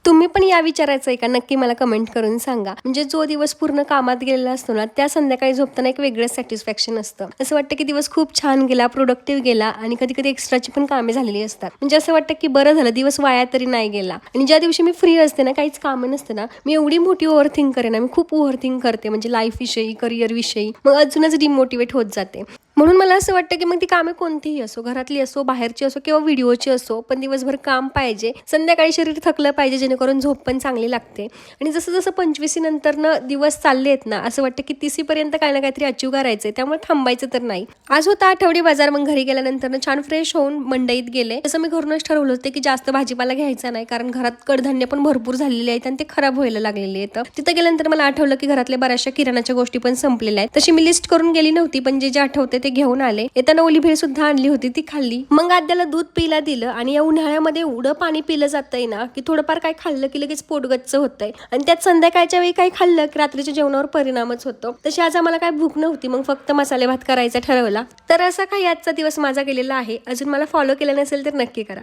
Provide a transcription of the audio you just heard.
तुम्ही पण या विचारायचं आहे का? नक्की मला कमेंट करून सांगा. म्हणजे जो दिवस पूर्ण कामात गेलेला असतो ना, त्या संध्याकाळी झोपताना एक वेगळंच सॅटिस्फॅक्शन असतं. असं वाटतं की दिवस खूप छान गेला, प्रोडक्टिव्ह गेला आणि कधी कधी एक्स्ट्राची पण कामे झालेली असतात. म्हणजे असं वाटतं की बरं झालं, दिवस वाया तरी नाही गेला. आणि ज्या दिवशी मी फ्री असते ना, काहीच कामं नसते ना, मी एवढी मोठी ओव्हरथिंक करेन ना, मी खूप ओव्हरथिंक करते म्हणजे लाईफ विषयी, करिअर विषयी. मग अजूनच डिमोटिवेट होत जाते. म्हणून मला असं वाटतं की मग ती कामे कोणतीही असो, घरातली असो, बाहेरची असो किंवा व्हिडिओची असो, पण दिवसभर काम पाहिजे. संध्याकाळी शरीर थकलं पाहिजे, जेणेकरून झोप पण चांगली लागते. आणि जसं जसं 25 नंतरनं दिवस चालले आहेत ना, असं वाटतं की 30 काही ना काहीतरी अचीव करायचंय, त्यामुळे थांबायचं तर नाही. आज होता आठवडी बाजार. मग घरी गेल्यानंतर छान फ्रेश होऊन मंडईत गेले. तसं मी घरूनच ठरवलं होतं की जास्त भाजीपाला घ्यायचा नाही, कारण घरात कडधान्य पण भरपूर झालेले आहेत आणि ते खराब व्हायला लागलेले आहेत. तिथं गेल्यानंतर मला आठवलं की घरातल्या बऱ्याचशा किराणाच्या गोष्टी पण संपलेल्या आहेत. तशी मी लिस्ट करून गेली नव्हती, पण जे आठवते ते घेऊन आले. येताना ओली भेळ सुद्धा आणली होती, ती खाल्ली. मग आद्याला दूध पिला दिलं आणि या उन्हाळ्यामध्ये एवढं पाणी पिलं जातंय ना की थोडंफार काय खाल्लं की लगेच पोटगच्च होतंय. आणि त्यात संध्याकाळच्या वेळी काही खाल्लं की रात्रीच्या जेवणावर परिणामच होतो. तशी आज आम्हाला काय भूक नव्हती, मग फक्त मसाले भात करायचा ठरवला. तर असा काही आजचा दिवस माझा गेलेला आहे. अजून मला फॉलो केलं नसेल तर नक्की करा.